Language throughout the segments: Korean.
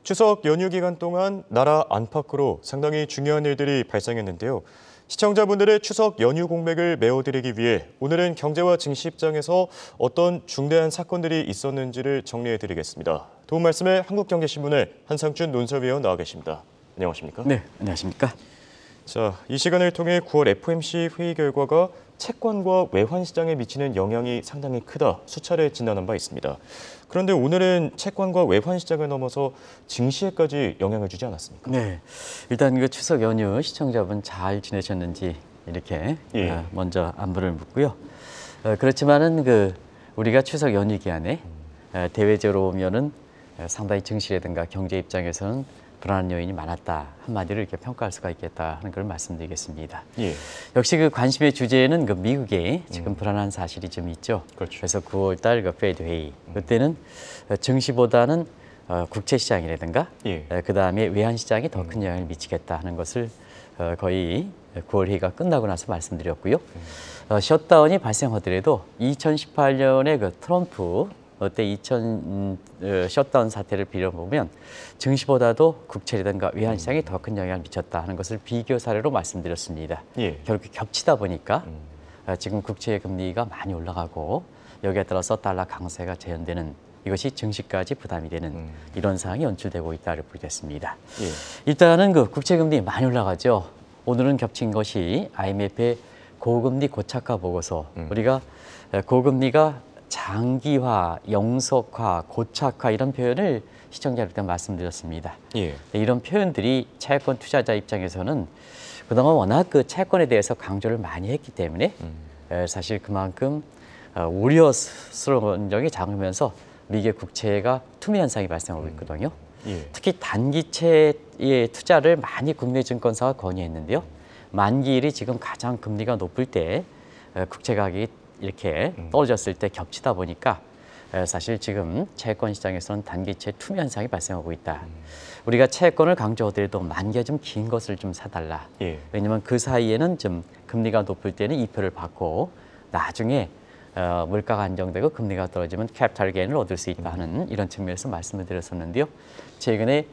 추석 연휴 기간 동안 나라 안팎으로 상당히 중요한 일들이 발생했는데요. 시청자분들의 추석 연휴 공백을 메워드리기 위해 오늘은 경제와 증시 입장에서 어떤 중대한 사건들이 있었는지를 정리해드리겠습니다. 도움 말씀에 한국경제신문의 한상준 논설위원 나와 계십니다. 안녕하십니까? 네, 안녕하십니까? 자, 이 시간을 통해 9월 FOMC 회의 결과가 채권과 외환 시장에 미치는 영향이 상당히 크다 수차례 진단한 바 있습니다. 그런데 오늘은 채권과 외환 시장을 넘어서 증시에까지 영향을 주지 않았습니까? 네, 일단 그 추석 연휴 시청자분 잘 지내셨는지 이렇게 먼저 안부를 묻고요. 그렇지만은 우리가 추석 연휴 기간에 대외적으로 보면은 상당히 증시라든가 경제 입장에서는 불안한 요인이 많았다. 한마디로 이렇게 평가할 수가 있겠다 하는 걸 말씀드리겠습니다. 역시 그 관심의 주제는 그 미국에 지금 불안한 사실이 좀 있죠. 그렇죠. 그래서 9월 달 그 페드 회의 그때는 증시보다는 국채 시장이라든가 그다음에 외환 시장이 더 큰 영향을 미치겠다 하는 것을 거의 9월 회의가 끝나고 나서 말씀드렸고요. 셧다운이 발생하더라도 2018년에 그 트럼프 그때 셧다운 사태를 빌어보면 증시보다도 국채라든가 외환 시장이 더 큰 영향을 미쳤다 하는 것을 비교 사례로 말씀드렸습니다. 결국 겹치다 보니까 지금 국채 금리가 많이 올라가고 여기에 따라서 달러 강세가 재현되는 이것이 증시까지 부담이 되는 이런 상황이 연출되고 있다고 보겠습니다. 일단은 그 국채 금리 많이 올라가죠. 오늘은 겹친 것이 IMF의 고금리 고착화 보고서. 우리가 고금리가 장기화, 영속화, 고착화 이런 표현을 시청자들한테 말씀드렸습니다. 이런 표현들이 채권 투자자 입장에서는 그동안 워낙 그 채권에 대해서 강조를 많이 했기 때문에 사실 그만큼 우려스러운 점이 작으면서 미국의 국채가 투매 현상이 발생하고 있거든요. 특히 단기채의 투자를 많이 국내 증권사가 권유했는데요. 만기일이 지금 가장 금리가 높을 때 국채 가격이 이렇게 떨어졌을 때 겹치다 보니까 사실 지금 채권 시장에서는 단기채 투매 현상이 발생하고 있다. 우리가 채권을 강조하더라도 만기가 좀 긴 것을 좀 사달라. 왜냐하면 그 사이에는 좀 금리가 높을 때는 이표를 받고 나중에 물가가 안정되고 금리가 떨어지면 캐피탈 게인을 얻을 수 있다 하는 이런 측면에서 말씀을 드렸었는데요. 최근에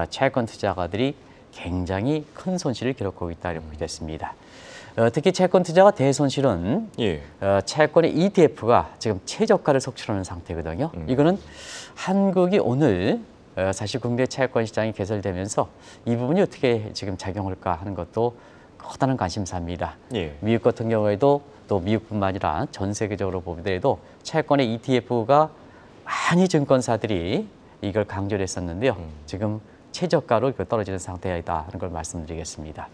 채권 투자가들이 굉장히 큰 손실을 기록하고 있다고 보겠습니다. 특히 채권 투자가 대손실은 채권의 ETF가 지금 최저가를 속출하는 상태거든요. 이거는 한국이 오늘 사실 국내 채권 시장이 개설되면서 이 부분이 어떻게 지금 작용할까 하는 것도 커다란 관심사입니다. 미국 같은 경우에도 또 미국뿐만 아니라 전 세계적으로 보더라도 채권의 ETF가 많이 증권사들이 이걸 강조를 했었는데요. 지금 최저가로 떨어지는 상태이다 하는 걸 말씀드리겠습니다.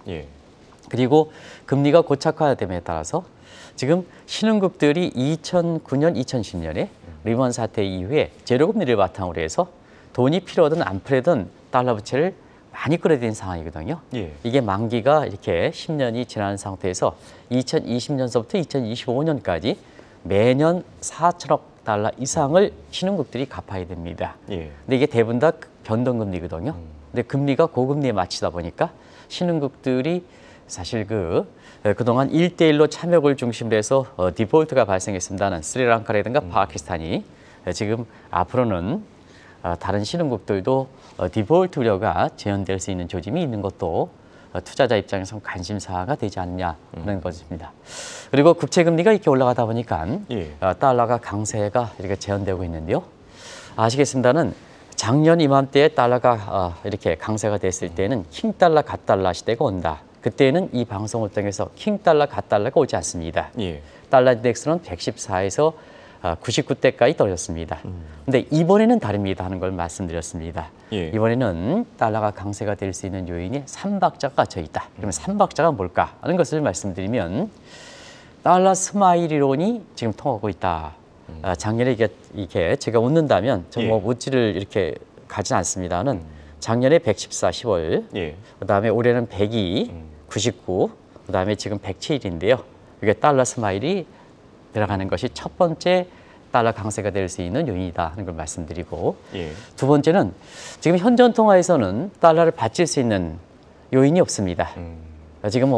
그리고 금리가 고착화됨에 따라서 지금 신흥국들이 2009년, 2010년에 리먼 사태 이후에 제로금리를 바탕으로 해서 돈이 필요하든 안 필요하든 달러 부채를 많이 끌어들인 상황이거든요. 이게 만기가 이렇게 10년이 지난 상태에서 2020년서부터 2025년까지 매년 4천억 달러 이상을 신흥국들이 갚아야 됩니다. 근데 이게 대부분 다 변동금리거든요. 근데 금리가 고금리에 맞추다 보니까 신흥국들이 사실 그동안 1대1로 참여국을 중심으로 해서 디폴트가 발생했습니다는 스리랑카라든가 파키스탄이 지금 앞으로는 다른 신흥국들도 디폴트 우려가 재현될 수 있는 조짐이 있는 것도 투자자 입장에서 관심사가 되지 않느냐 하는 것입니다. 그리고 국채 금리가 이렇게 올라가다 보니까 달러가 강세가 이렇게 재현되고 있는데요. 아시겠습니다는 작년 이맘때에 달러가 이렇게 강세가 됐을 때는 킹달러, 갓달러 시대가 온다. 그때는 이 방송을 통해서 킹달러, 갓달러가 오지 않습니다. 달러 인덱스는 114에서 99대까지 떨어졌습니다. 근데 이번에는 다릅니다 하는 걸 말씀드렸습니다. 이번에는 달러가 강세가 될 수 있는 요인이 삼박자가 갇혀 있다. 그러면 삼박자가 뭘까 하는 것을 말씀드리면 달러 스마일 이론이 지금 통하고 있다. 작년에 이게 제가 웃는다면 뭐 웃지를 이렇게 가지 않습니다는 작년에 114, 10월, 그다음에 올해는 102, 99, 그다음에 지금 107인데요. 이게 달러 스마일이 들어가는 것이 첫 번째 달러 강세가 될 수 있는 요인이다 하는 걸 말씀드리고 두 번째는 지금 현존 통화에서는 달러를 받칠 수 있는 요인이 없습니다. 지금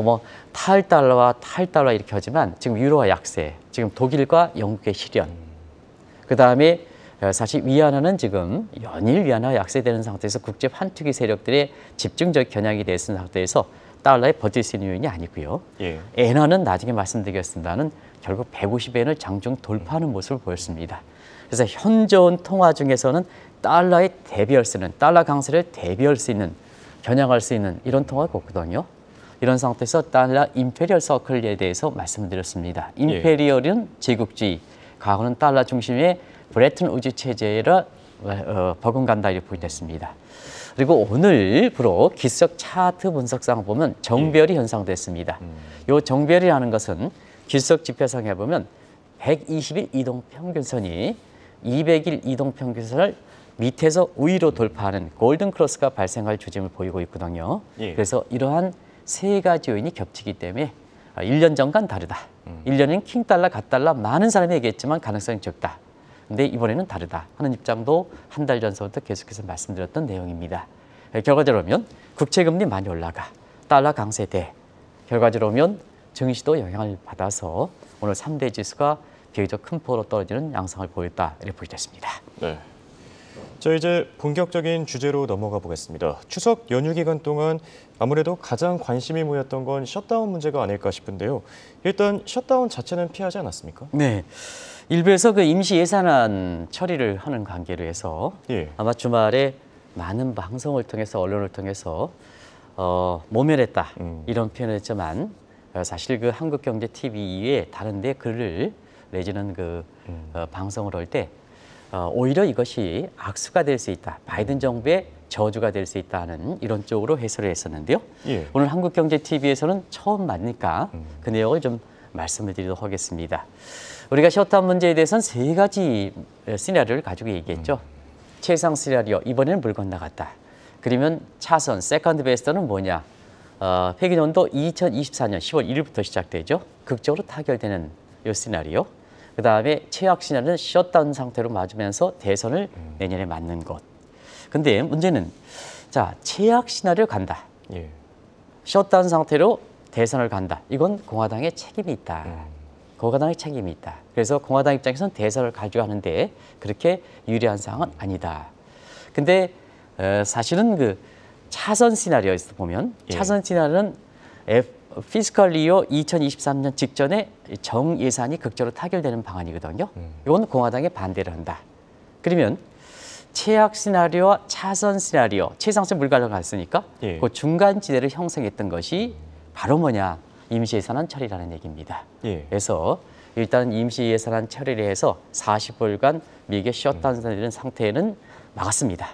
탈달러와 탈달러 이렇게 하지만 지금 유로화 약세, 지금 독일과 영국의 실현, 그 다음에 사실 위안화는 지금 연일 위안화가 약세되는 상태에서 국제 환투기 세력들의 집중적 겨냥이 되는 상태에서 달러에 버틸 수 있는 요인이 아니고요. 예. 엔화는 나중에 말씀드리겠습니다는 결국 150엔을 장중 돌파하는 모습을 보였습니다. 그래서 현존 통화 중에서는 달러의 대비할수는 달러 강세를 대비할 수 있는 겨냥할 수 있는 이런 통화가 없거든요. 이런 상태에서 달러 임페리얼 서클에 대해서 말씀드렸습니다. 임페리얼은 제국주의, 과거는 달러 중심의 브레튼 우즈 체제라 버금간다 이렇게 보이됐습니다. 그리고 오늘부로 기술적 차트 분석상 보면 정별이 형성됐습니다. 이 정별이라는 것은 기술적 지표상에 보면 120일 이동 평균선이 200일 이동 평균선을 밑에서 위로 돌파하는 골든 크로스가 발생할 조짐을 보이고 있거든요. 그래서 이러한 세 가지 요인이 겹치기 때문에 1년 전과는 다르다. 1년은 킹달러, 갓달러 많은 사람이 얘기했지만 가능성이 적다. 근데 이번에는 다르다 하는 입장도 한 달 전서부터 계속해서 말씀드렸던 내용입니다. 결과적으로 보면 국채금리 많이 올라가, 달러 강세돼. 결과적으로 보면 증시도 영향을 받아서 오늘 3대 지수가 비교적 큰 폭으로 떨어지는 양상을 보였다 이렇게 보여졌습니다. 네. 자, 이제 본격적인 주제로 넘어가 보겠습니다. 추석 연휴 기간 동안 아무래도 가장 관심이 모였던 건 셧다운 문제가 아닐까 싶은데요. 일단 셧다운 자체는 피하지 않았습니까? 네. 일부에서 그 임시 예산안 처리를 하는 관계로 해서 아마 주말에 많은 방송을 통해서 언론을 통해서 모면했다 이런 표현을 했지만 사실 그 한국경제TV 이외에 다른 데 글을 내지는 그 방송을 할 때 오히려 이것이 악수가 될 수 있다. 바이든 정부의 저주가 될 수 있다는 이런 쪽으로 해설을 했었는데요. 오늘 한국경제TV에서는 처음 만나니까 그 내용을 좀 말씀을 드리도록 하겠습니다. 우리가 셧다운 문제에 대해서는 세 가지 시나리오를 가지고 얘기했죠. 최상 시나리오, 이번에는 물 건너갔다. 그러면 차선, 세컨드 베스트는 뭐냐? 회계연도 2024년 10월 1일부터 시작되죠. 극적으로 타결되는 이 시나리오. 그 다음에 최악 시나리오는 셧다운 상태로 맞으면서 대선을 내년에 맞는 것. 근데 문제는 자, 최악 시나리오 간다. 셧다운 상태로 대선을 간다. 이건 공화당의 책임이 있다. 공화당의 책임이 있다. 그래서 공화당 입장에서는 대선을 가져가는데 그렇게 유리한 상황은 아니다. 근데 사실은 그 차선 시나리오에서 보면 차선 시나리오는 피스컬 이어 2023년 직전에 정 예산이 극적으로 타결되는 방안이거든요. 이건 공화당에 반대를 한다. 그러면 최악 시나리오와 차선 시나리오, 최상승 물가를 갔으니까 그 중간 지대를 형성했던 것이 바로 뭐냐? 임시예산안 처리라는 얘기입니다. 그래서 일단 임시예산안 처리를 해서 40일간 미국의 셧다운 되는 상태는 막았습니다.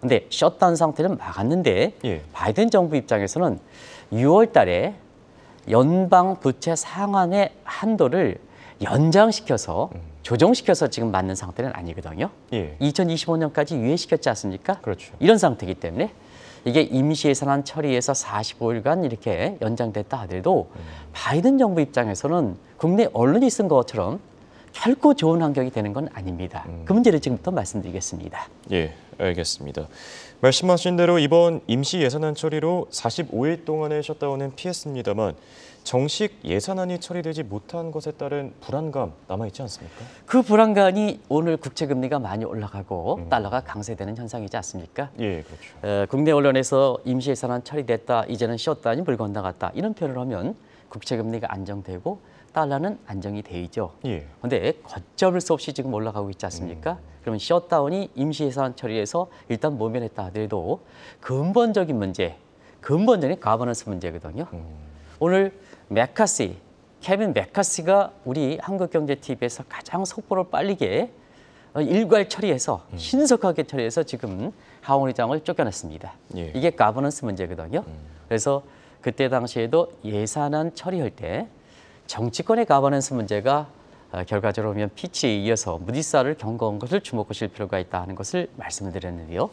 근데 셧다운 상태는 막았는데 바이든 정부 입장에서는 6월 달에 연방 부채 상한의 한도를 연장시켜서 조정시켜서 지금 맞는 상태는 아니거든요. 2025년까지 유예시켰지 않습니까? 그렇죠. 이런 상태이기 때문에 이게 임시예산안 처리해서 45일간 이렇게 연장됐다 하더라도 바이든 정부 입장에서는 국내 언론이 쓴 것처럼 결코 좋은 환경이 되는 건 아닙니다. 그 문제를 지금부터 말씀드리겠습니다. 알겠습니다. 말씀하신 대로 이번 임시 예산안 처리로 45일 동안의 셧다운은 피했습니다만 정식 예산안이 처리되지 못한 것에 따른 불안감 남아있지 않습니까? 그 불안감이 오늘 국채금리가 많이 올라가고 달러가 강세되는 현상이지 않습니까? 그렇죠. 국내 언론에서 임시 예산안 처리됐다, 이제는 셧다운이 물 건너갔다 이런 표현을 하면 국채금리가 안정되고 달러는 안정이 되죠. 그런데 걷잡을 수 없이 지금 올라가고 있지 않습니까? 그러면 셧다운이 임시 예산 처리해서 일단 모면했다 하더라도 근본적인 문제, 근본적인 가버넌스 문제거든요. 오늘 케빈 메카시가 우리 한국경제TV에서 가장 속보를 빠르게 일괄 처리해서 신속하게 처리해서 지금 하원 의장을 쫓겨냈습니다. 이게 가버넌스 문제거든요. 그래서 그때 당시에도 예산안 처리할 때 정치권의 가버넌스 문제가 결과적으로 보면 피치에 이어서 무디스를 경고한 것을 주목하실 필요가 있다 하는 것을 말씀을 드렸는데요.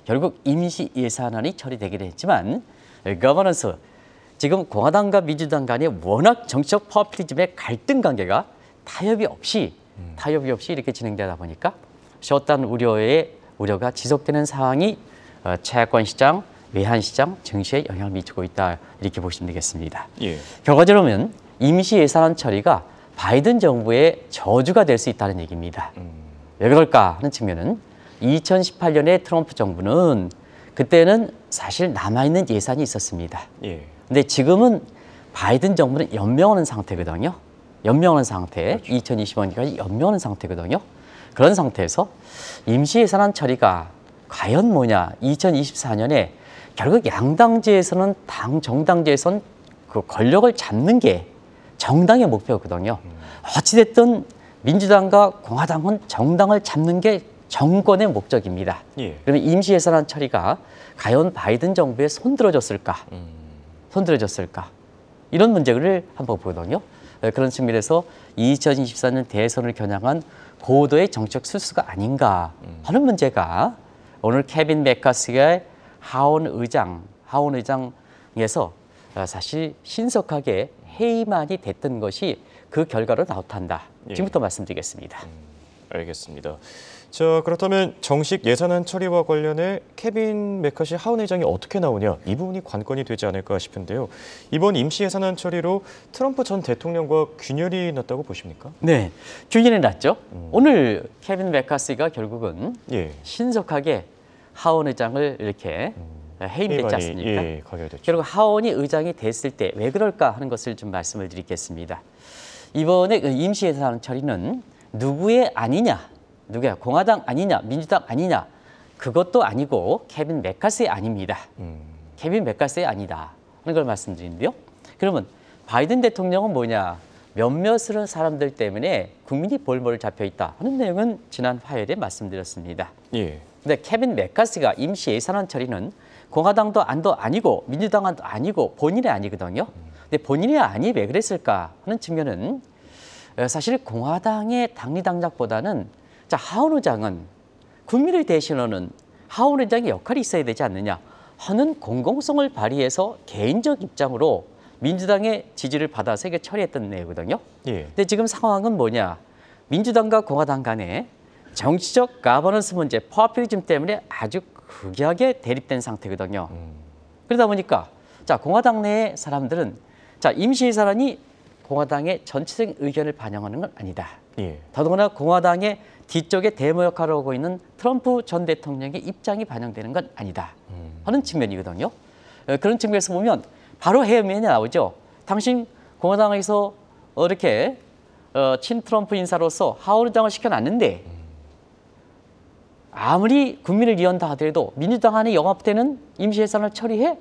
결국 임시 예산안이 처리되긴 했지만 가버넌스, 지금 공화당과 민주당 간의 워낙 정치적 퍼플리즘의 갈등 관계가 타협이 없이 이렇게 진행되다 보니까 셧다운 우려가 지속되는 상황이 채권 시장, 외환 시장, 증시에 영향을 미치고 있다 이렇게 보시면 되겠습니다. 결과적으로 보면 임시 예산안 처리가 바이든 정부의 저주가 될 수 있다는 얘기입니다. 왜 그럴까 하는 측면은 2018년에 트럼프 정부는 그때는 사실 남아있는 예산이 있었습니다. 예. 근데 지금은 바이든 정부는 연명하는 상태거든요. 연명하는 상태, 그렇죠. 2020년까지 연명하는 상태거든요. 그런 상태에서 임시 예산안 처리가 과연 뭐냐? 2024년에 결국 양당제에서는 정당제에서는 그 권력을 잡는 게 정당의 목표거든요. 어찌됐든 민주당과 공화당은 정당을 잡는 게 정권의 목적입니다. 예. 그러면 임시 예산안 처리가 과연 바이든 정부에 손들어졌을까? 손들어졌을까? 이런 문제를 한번 보거든요. 그런 측면에서 2024년 대선을 겨냥한 고도의 정책 수수가 아닌가 하는 문제가 오늘 케빈 맥카시의 하원 의장에서 사실 신속하게 해임안이 됐던 것이 그 결과로 나타난다. 지금부터 말씀드리겠습니다. 알겠습니다. 자, 그렇다면 정식 예산안 처리와 관련해 케빈 맥카시 하원 의장이 어떻게 나오냐, 이 부분이 관건이 되지 않을까 싶은데요. 이번 임시 예산안 처리로 트럼프 전 대통령과 균열이 났다고 보십니까? 네, 균열이 났죠. 오늘 케빈 맥카시가 결국은 예. 신속하게 하원 의장을 이렇게 해임됐지 않습니까? 예, 가결됐죠. 결국 하원이 의장이 됐을 때 왜 그럴까 하는 것을 좀 말씀을 드리겠습니다. 이번에 임시 예산 처리는 누구의 아니냐, 누구야, 공화당 아니냐, 민주당 아니냐, 그것도 아니고 케빈 맥카시의 아닙니다. 케빈 맥카시의 아니다 하는 걸 말씀드리는데요. 그러면 바이든 대통령은 뭐냐, 몇몇의 사람들 때문에 국민이 볼모를 잡혀 있다 하는 내용은 지난 화요일에 말씀드렸습니다. 예. 근데 케빈 맥카시가 임시 예산안 처리는 공화당도 안도 아니고 민주당도 아니고 본인의 아니거든요. 근데 본인의 아니 왜 그랬을까 하는 측면은 사실 공화당의 당리당략보다는 하원 의장은 국민을 대신하는 하원 의장의 역할이 있어야 되지 않느냐 하는 공공성을 발휘해서 개인적 입장으로 민주당의 지지를 받아서 이게 처리했던 내용이거든요. 예. 근데 지금 상황은 뭐냐? 민주당과 공화당 간에 정치적 가버넌스 문제, 포퓰리즘 때문에 아주 극약에 대립된 상태거든요. 그러다 보니까 공화당 내의 사람들은 임시 예산안이 공화당의 전체적인 의견을 반영하는 건 아니다. 예. 더더구나 공화당의 뒤쪽에 데모 역할을 하고 있는 트럼프 전 대통령의 입장이 반영되는 건 아니다 하는 측면이거든요. 그런 측면에서 보면 바로 해명이 나오죠. 당신 공화당에서 이렇게 친트럼프 인사로서 하원 의장을 시켜놨는데 아무리 국민을 위한다 하더라도 민주당 안에 영합되는 임시 예산을 처리해?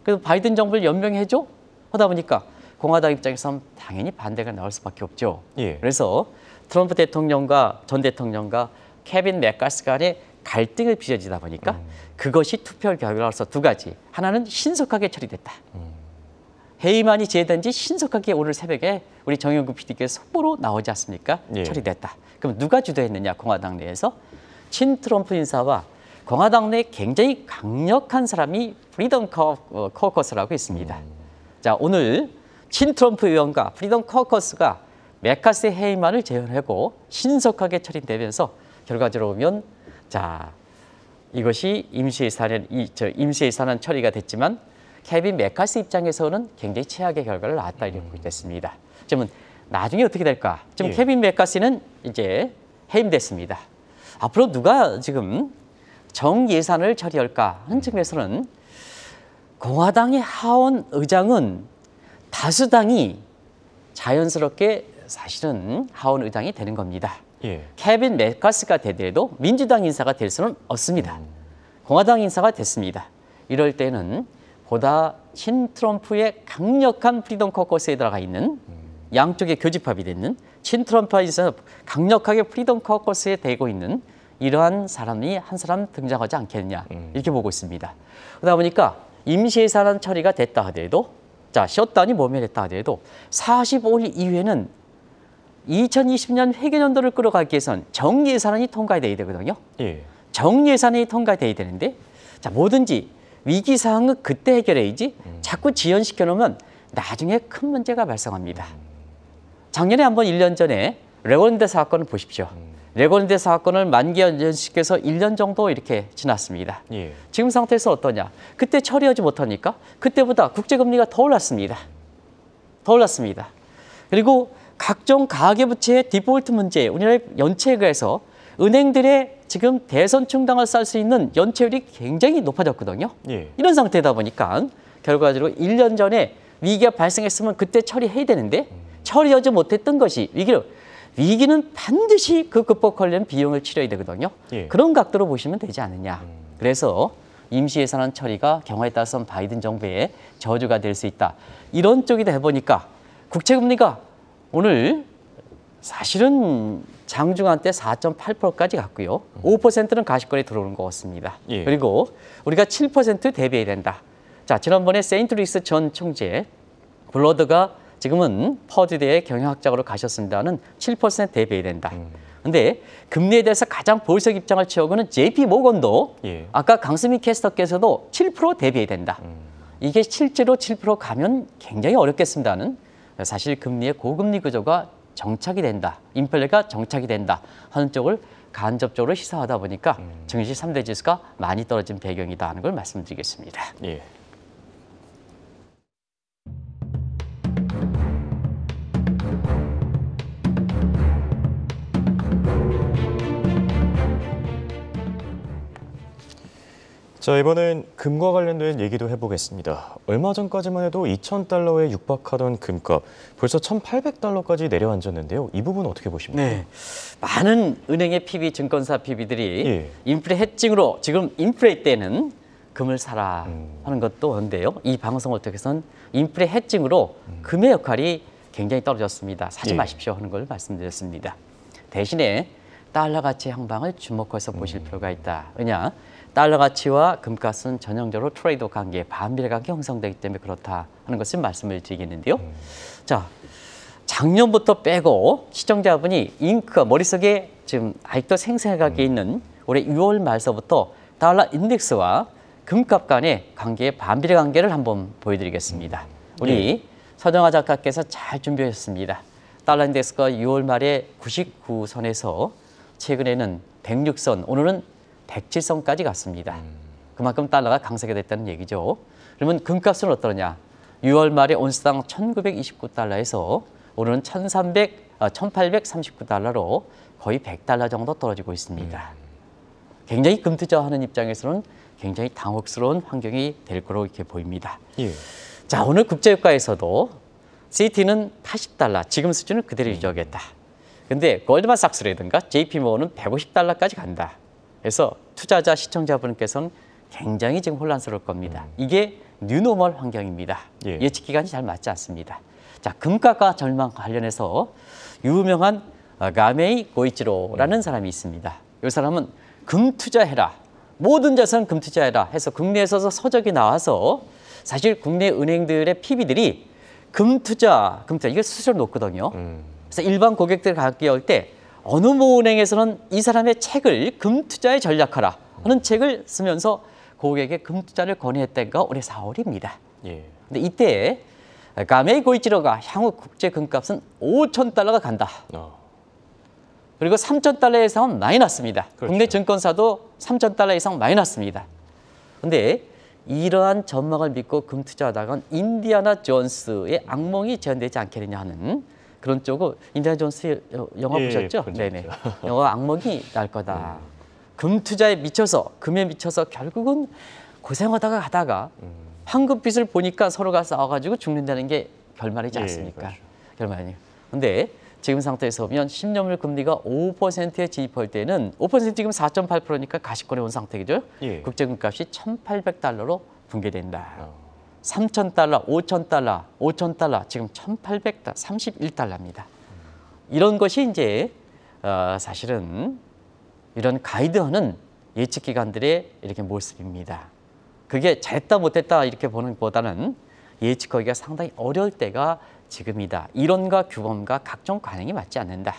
그래서 바이든 정부를 연명해줘? 하다 보니까 공화당 입장에서는 당연히 반대가 나올 수밖에 없죠. 예. 그래서 트럼프 대통령과 전 대통령과 케빈 맥카시 간의 갈등을 빚어지다 보니까 그것이 투표 결과로서 두 가지. 하나는 신속하게 처리됐다. 해임안이 제외된 지 신속하게 오늘 새벽에 우리 정영국 PD께서 속보로 나오지 않습니까? 예. 처리됐다. 그럼 누가 주도했느냐, 공화당 내에서? 친트럼프 인사와 공화당 내 굉장히 강력한 사람이 프리덤 커커스라고 있습니다. 자, 오늘 친트럼프 의원과 프리덤 커커스가 맥카시 해임안을 제안하고 신속하게 처리되면서 결과적으로 보면 이것이 임시 예산안 처리가 됐지만 케빈 맥카시 입장에서는 굉장히 최악의 결과를 낳았다 이렇게 됐습니다. 지금 나중에 어떻게 될까? 지금 예. 케빈 맥카시는 이제 해임됐습니다. 앞으로 누가 지금 정예산을 처리할까 하는 측면에서는 공화당의 하원 의장은 다수당이 자연스럽게 사실은 하원 의장이 되는 겁니다. 예. 케빈 맥카시가 되더라도 민주당 인사가 될 수는 없습니다. 공화당 인사가 됐습니다. 이럴 때는 보다 친트럼프의 강력한 프리덤 커커스에 들어가 있는 양쪽의 교집합이 되는 친트럼프에서 강력하게 프리덤 커커스에 대고 있는 이러한 사람이 한 사람 등장하지 않겠느냐 이렇게 보고 있습니다. 그러다 보니까 임시 예산안 처리가 됐다 하더라도 셧다운이 모면했다 하더라도 45일 이후에는 2020년 회계연도를 끌어가기 위해서는 정예산안이 통과돼야 되거든요. 예. 정예산안이 통과돼야 되는데 뭐든지 위기사항은 그때 해결해야지 자꾸 지연시켜 놓으면 나중에 큰 문제가 발생합니다. 작년에 한번 1년 전에 레고랜드 사건을 보십시오. 레고랜드 사건을 만기 연장시켜서 1년 정도 이렇게 지났습니다. 예. 지금 상태에서 어떠냐? 그때 처리하지 못하니까 그때보다 국제금리가 더 올랐습니다. 더 올랐습니다. 그리고 각종 가계부채의 디폴트 문제, 우리나라의 연체에 의해서 은행들의 지금 대선 충당을 쌀 수 있는 연체율이 굉장히 높아졌거든요. 예. 이런 상태다 보니까 결과적으로 1년 전에 위기가 발생했으면 그때 처리해야 되는데 처리하지 못했던 것이 위기는 반드시 그 극복하려면 비용을 치러야 되거든요. 예. 그런 각도로 보시면 되지 않느냐. 그래서 임시 예산안 처리가 경우에 따라서는 바이든 정부의 저주가 될 수 있다. 이런 쪽이다 해보니까 국채금리가 오늘 사실은 장중한 때 4.8%까지 갔고요. 5%는 가시권에 들어오는 것 같습니다. 예. 그리고 우리가 7% 대비해야 된다. 자, 지난번에 세인트루이스 전 총재 블러드가 지금은 퍼듀대의 경영학자로 가셨습니다는 7% 대비해야 된다. 근데 금리에 대해서 가장 보수적 입장을 취하고는 JP 모건도 예. 아까 강수미 캐스터께서도 7% 대비해야 된다. 이게 실제로 7% 가면 굉장히 어렵겠습니다는 사실 금리의 고금리 구조가 정착이 된다. 인플레가 정착이 된다 하는 쪽을 간접적으로 시사하다 보니까 증시 3대 지수가 많이 떨어진 배경이다 하는 걸 말씀드리겠습니다. 예. 자, 이번엔 금과 관련된 얘기도 해보겠습니다. 얼마 전까지만 해도 2,000달러에 육박하던 금값 벌써 1,800달러까지 내려앉았는데요. 이 부분 어떻게 보십니까? 네, 많은 은행의 PB, 증권사 PB들이 예. 인플레 해칭으로 지금 인플레 때는 금을 사라 하는 것도 한데요. 이 방송을 통해서는 인플레 해칭으로 금의 역할이 굉장히 떨어졌습니다. 사지 예. 마십시오 하는 걸 말씀드렸습니다. 대신에 달러 가치 향방을 주목해서 보실 필요가 있다. 왜냐? 달러 가치와 금값은 전형적으로 트레이드 관계, 반비례 관계 형성되기 때문에 그렇다 하는 것을 말씀을 드리겠는데요. 자, 작년부터 빼고 시청자분이 잉크가 머릿속에 지금 아직도 생생하게 있는 올해 6월 말서부터 달러 인덱스와 금값 간의 관계의 반비례 관계를 한번 보여드리겠습니다. 우리 서정아 작가께서 잘 준비하셨습니다. 달러 인덱스가 6월 말에 99선에서 최근에는 106선, 오늘은 107선까지 갔습니다. 그만큼 달러가 강세가 됐다는 얘기죠. 그러면 금값은 어떠냐? 6월 말에 온스당 1,929달러에서 오늘은 1,839달러로 거의 100달러 정도 떨어지고 있습니다. 굉장히 금 투자하는 입장에서는 굉장히 당혹스러운 환경이 될 거로 이렇게 보입니다. 예. 자, 오늘 국제유가에서도 CT는 80달러, 지금 수준을 그대로 유지하겠다. 근데 골드만삭스라든가 JP모건은 150달러까지 간다. 그래서 투자자 시청자분께서는 굉장히 지금 혼란스러울 겁니다. 이게 뉴노멀 환경입니다. 예. 예측 기간이 잘 맞지 않습니다. 자, 금가가 절망 관련해서 유명한 가메이 고이치로라는 사람이 있습니다. 이 사람은 금 투자해라. 모든 자산 금 투자해라 해서 국내에서 서적이 나와서 사실 국내 은행들의 PB들이 금 투자 이게 수수료 높거든요. 그래서 일반 고객들 가격할 때 어느 모 은행에서는 이 사람의 책을 금 투자에 전략하라 하는 책을 쓰면서 고객에게 금 투자를 권유했다가 올해 4월입니다. 예. 근데 이때 가메이 고이치로가 향후 국제 금값은 5,000달러가 간다. 그리고 3,000달러 이상은 많이 났습니다. 그렇죠. 국내 증권사도 3,000달러 이상 많이 났습니다. 그런데 이러한 전망을 믿고 금 투자하다간 인디아나 존스의 악몽이 재현되지 않겠느냐 하는 그런 쪽으로 인디아나 존스 영화 예, 보셨죠? 본 적 네네. 있죠. 영화 악몽이 날 거다. 금 투자에 미쳐서 금에 미쳐서 결국은 고생하다가 가다가 황금빛을 보니까 서로가 싸워가지고 죽는다는 게 결말이지 예, 않습니까? 그렇죠. 결말이에요. 근데 지금 상태에서 보면 10년물 금리가 5%에 진입할 때는 5% 지금 4.8%니까 가시권에 온 상태죠. 예. 국제금값이 1,800달러로 붕괴된다. 3,000달러, 5,000달러 지금 1,800달러, 31달러입니다. 이런 것이 이제 사실은 이런 가이드하는 예측 기관들의 이렇게 모습입니다. 그게 잘했다 못했다 이렇게 보는 것보다는 예측하기가 상당히 어려울 때가 지금이다. 이론과 규범과 각종 관행이 맞지 않는다.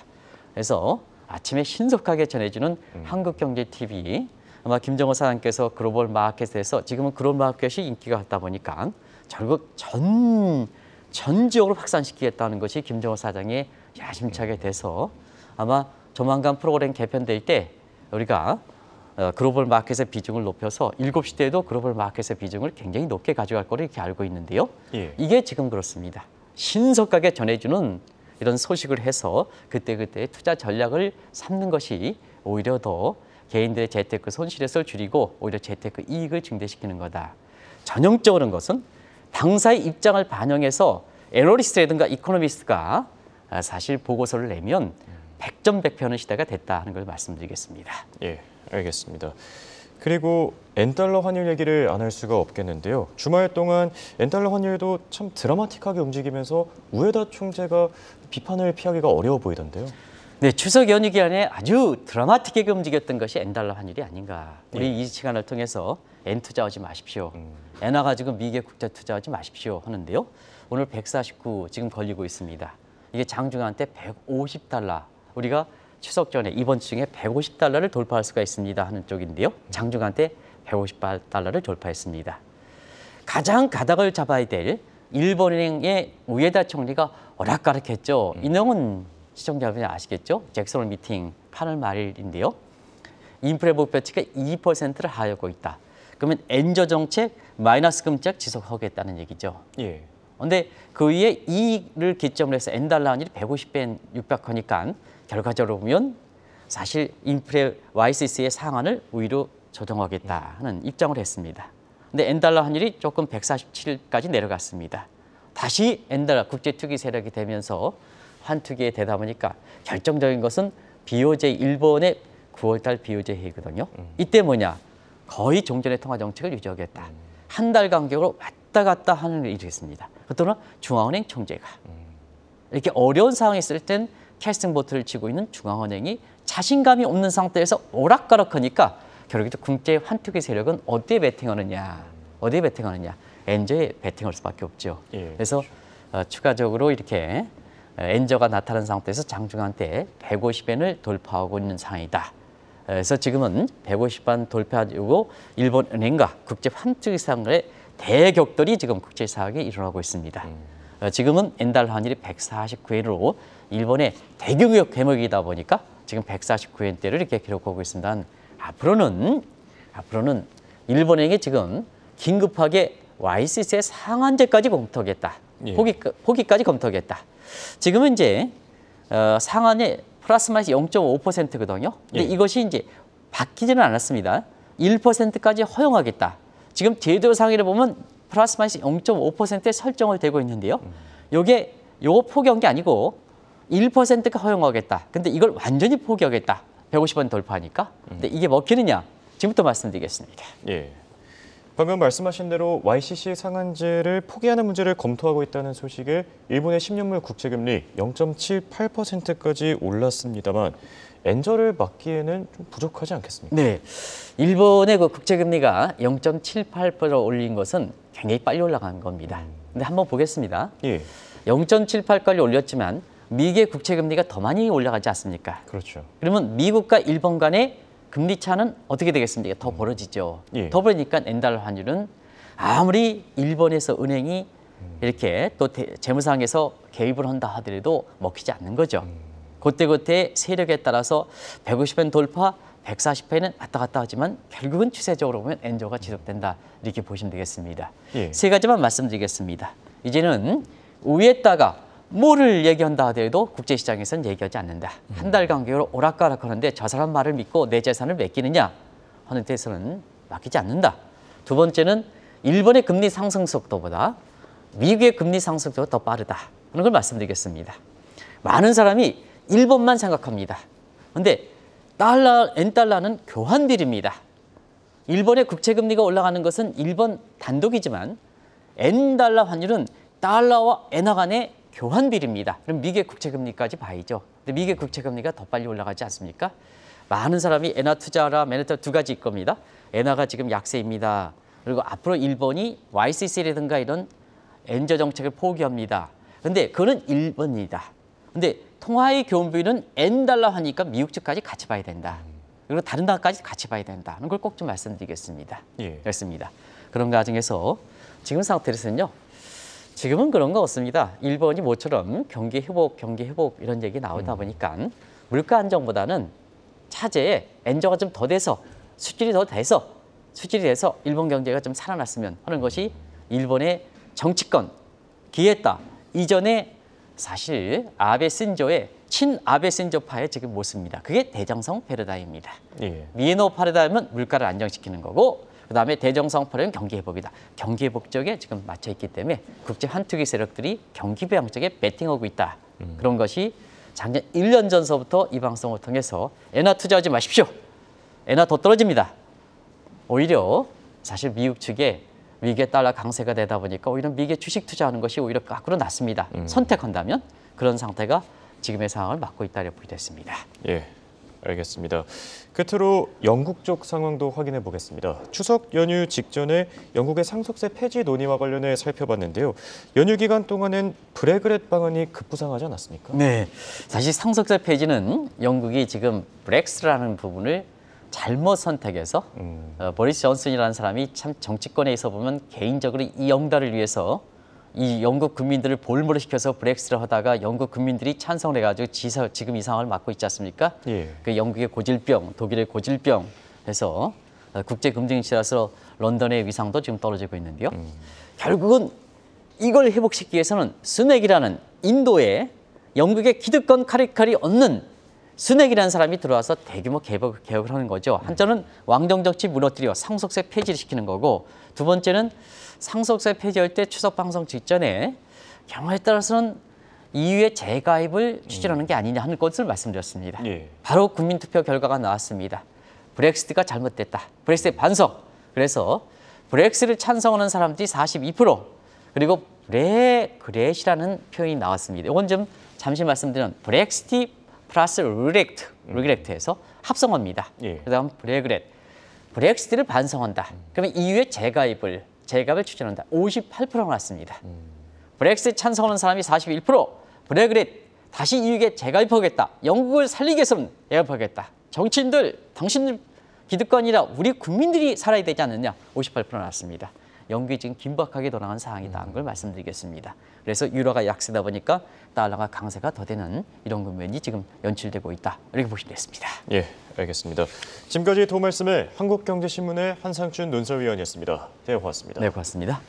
그래서 아침에 신속하게 전해주는 한국경제TV 아마 김정호 사장께서 글로벌 마켓에서 지금은 글로벌 마켓이 인기가 있다 보니까 결국 전 지역으로 확산시키겠다는 것이 김정호 사장의 야심차게 돼서 아마 조만간 프로그램 개편될 때 우리가 글로벌 마켓의 비중을 높여서 7시 때에도 글로벌 마켓의 비중을 굉장히 높게 가져갈 거로 이렇게 알고 있는데요. 예. 이게 지금 그렇습니다. 신속하게 전해주는 이런 소식을 해서 그때그때 투자 전략을 삼는 것이 오히려 더 개인들의 재테크 손실을 줄이고 오히려 재테크 이익을 증대시키는 거다. 전형적으로는 것은 당사의 입장을 반영해서 애널리스트라든가 이코노미스트가 사실 보고서를 내면 100점 100표하는 시대가 됐다 하는 걸 말씀드리겠습니다. 예, 알겠습니다. 그리고 엔달러 환율 얘기를 안 할 수가 없겠는데요. 주말 동안 엔달러 환율도 참 드라마틱하게 움직이면서 우에다 총재가 비판을 피하기가 어려워 보이던데요. 네, 추석 연휴 기간에 아주 드라마틱하게 움직였던 것이 엔달러 환율이 아닌가. 우리 이 시간을 통해서 엔 투자하지 마십시오. 엔화 가지고 미국에 국제 투자하지 마십시오 하는데요. 오늘 149 지금 걸리고 있습니다. 이게 장중한 때 150달러. 우리가 추석 전에 이번 주 중에 150달러를 돌파할 수가 있습니다 하는 쪽인데요. 장중한 때 150달러를 돌파했습니다. 가장 가닥을 잡아야 될 일본은행의 우에다 총리가 오락가락했죠. 이 내용은 시청자분이 아시겠죠? 잭슨 미팅 8월 말일인데요. 인플레 목표치가 2%를 하하고 있다. 그러면 엔저 정책, 마이너스 금책 지속하겠다는 얘기죠. 예. 그런데 그 위에 이를 기점으로 해서 엔달러 환율이 150엔 육박하니까 결과적으로 보면 사실 인플레 YCC의 상한을 우위로 조정하겠다 하는 입장을 했습니다. 근데 엔달러 환율이 조금 147까지 내려갔습니다. 다시 엔달러 국제 투기 세력이 되면서 환투기에 되다 보니까 결정적인 것은 BOJ 일본의 9월달 BOJ 회의거든요. 이때 뭐냐? 거의 종전의 통화 정책을 유지하겠다. 한 달 간격으로 왔다 갔다 하는 일이 있습니다. 또는 중앙은행 총재가 이렇게 어려운 상황에 있을 땐 캐스팅 보트를 치고 있는 중앙은행이 자신감이 없는 상태에서 오락가락하니까 결국에 국제 환투기 세력은 어디에 베팅하느냐? 어디에 베팅하느냐? 엔저에 베팅할 수밖에 없죠. 예, 그래서 추가적으로 이렇게 엔저가 나타난 상태에서 장중한 때 150엔을 돌파하고 있는 상황이다. 그래서 지금은 150만 돌파하고 일본 은행과 국제 환투기 시장의 대격돌이 지금 국제사학에 일어나고 있습니다. 지금은 엔달러 환율이 149엔으로 일본의 대규모 개목이다 보니까 지금 149엔대를 이렇게 기록하고 있습니다. 앞으로는 일본행이 지금 긴급하게 YCC의 상한제까지 검토하겠다. 예. 포기까지 검토하겠다. 지금은 이제 상한이 플러스 마이너스 0.5%거든요. 근데 예. 이것이 이제 바뀌지는 않았습니다. 1%까지 허용하겠다. 지금 제도 상위를 보면 플러스 마이너스 0.5%에 설정을 되고 있는데요. 요거 포기한 게 아니고 1%가 허용하겠다. 근데 이걸 완전히 포기하겠다. 150원 돌파하니까. 근데 이게 먹히느냐? 지금부터 말씀드리겠습니다. 예. 방금 말씀하신 대로 YCC 상한제를 포기하는 문제를 검토하고 있다는 소식에 일본의 10년물 국채금리 0.78%까지 올랐습니다만 엔저를 막기에는 좀 부족하지 않겠습니까? 네, 일본의 그 국채금리가 0.78% 올린 것은 굉장히 빨리 올라간 겁니다. 근데 한번 보겠습니다. 예, 0.78까지 올렸지만 미국의 국채금리가 더 많이 올라가지 않습니까? 그렇죠. 그러면 미국과 일본 간의 금리 차는 어떻게 되겠습니까? 더 벌어지죠. 예. 더 벌어지니까 엔달러 환율은 아무리 일본에서 은행이 이렇게 또 재무상에서 개입을 한다 하더라도 먹히지 않는 거죠. 그때 세력에 따라서 150엔 돌파, 140엔은 왔다 갔다 하지만 결국은 추세적으로 보면 엔저가 지속된다. 이렇게 보시면 되겠습니다. 예. 세 가지만 말씀드리겠습니다. 이제는 위에다가 뭐를 얘기한다 하더라도 국제시장에서는 얘기하지 않는다. 한 달 간격으로 오락가락하는데 저 사람 말을 믿고 내 재산을 맡기느냐 하는 데서는 맡기지 않는다. 두 번째는 일본의 금리 상승 속도보다 미국의 금리 상승 속도가 더 빠르다 하는 걸 말씀드리겠습니다. 많은 사람이 일본만 생각합니다. 그런데 엔달러는 교환비례입니다. 일본의 국채금리가 올라가는 것은 일본 단독이지만 엔달러 환율은 달러와 엔화 간의 교환비례입니다. 그럼 미국의 국채금리까지 봐야죠. 근데 미국의 국채금리가 더 빨리 올라가지 않습니까? 많은 사람이 엔화 투자라 메리트 두 가지 겁니다. 엔화가 지금 약세입니다. 그리고 앞으로 일본이 YCC라든가 이런 엔저 정책을 포기합니다. 근데 그거는 일본이다. 근데 통화의 교환비율은 엔달러 하니까 미국 측까지 같이 봐야 된다. 그리고 다른 나라까지 같이 봐야 된다. 하는 걸 꼭 좀 말씀드리겠습니다. 예. 그렇습니다. 그런 과정에서 지금 상태에서는요. 지금은 그런 거 없습니다. 일본이 모처럼 경기 회복 이런 얘기 나오다 보니까 물가 안정보다는 차제에 엔저가 좀 더 돼서 수질이 돼서 일본 경제가 좀 살아났으면 하는 것이 일본의 정치권 기에다 이전에 사실 아베 신조의 친아베 신조파의 지금 모습입니다. 그게 대정성 패러다임입니다. 예. 미에노 패러다임은 물가를 안정시키는 거고 그다음에 대정성 패러다임은 경기 회복이다. 경기 회복 쪽에 지금 맞춰 있기 때문에 국제 환투기 세력들이 경기 부양 쪽에 배팅하고 있다. 그런 것이 작년 1년 전서부터 이 방송을 통해서 엔화 투자하지 마십시오. 엔화 더 떨어집니다. 오히려 사실 미국 측에 미국의 달러 강세가 되다 보니까 오히려 미국의 주식 투자하는 것이 오히려 거꾸로 낫습니다. 선택한다면 그런 상태가 지금의 상황을 맞고 있다고 보겠습니다. 예, 알겠습니다. 끝으로 영국 쪽 상황도 확인해 보겠습니다. 추석 연휴 직전에 영국의 상속세 폐지 논의와 관련해 살펴봤는데요. 연휴 기간 동안엔 브렉그렛 방안이 급부상하지 않았습니까? 네, 사실 상속세 폐지는 영국이 지금 브렉시트라는 부분을 잘못 선택해서 보리스 존슨이라는 사람이 참 정치권에 있어 보면 개인적으로 이 영달을 위해서 이 영국 국민들을 볼모로 시켜서 브렉시트를 하다가 영국 국민들이 찬성을 해가지고 지금 이 상황을 맡고 있지 않습니까? 예. 그 영국의 고질병, 독일의 고질병 해서 국제금융시라서 런던의 위상도 지금 떨어지고 있는데요. 결국은 이걸 회복시키기 위해서는 스넥이라는 인도의 영국의 기득권 카리칼이 얻는 스넥이라는 사람이 들어와서 대규모 개혁을 하는 거죠. 한자는 왕정 정치 무너뜨려 상속세 폐지를 시키는 거고 두 번째는 상속세 폐지할 때 추석 방송 직전에 경우에 따라서는 EU의 재가입을 추진하는 게 아니냐 하는 것을 말씀드렸습니다. 예. 바로 국민투표 결과가 나왔습니다. 브렉시트가 잘못됐다. 브렉시트의 반성. 그래서 브렉시트를 찬성하는 사람들이 42% 그리고 브렉그렛이라는 표현이 나왔습니다. 이건 좀 잠시 말씀드리면 브렉시트 플러스 리그렉트에서 합성어입니다. 예. 그다음 브렉그렛. 브렉시트를 반성한다. 그러면 EU의 재가입을 추진한다. 58%가 났습니다. 브렉시트 찬성하는 사람이 41%, 브렉그렛 다시 EU에 재가입하겠다. 영국을 살리기 위해서는 재가입하겠다. 정치인들, 당신들 기득권이라 우리 국민들이 살아야 되지 않느냐. 58% 났습니다. 영국이 지금 긴박하게 돌아간 상황이다는 걸 말씀드리겠습니다. 그래서 유로가 약세다 보니까 달러가 강세가 더 되는 이런 국면이 지금 연출되고 있다. 이렇게 보시면 되겠습니다. 예, 알겠습니다. 지금까지 도움 말씀을 한국경제신문의 한상춘 논설위원이었습니다. 네, 고맙습니다. 네, 고맙습니다.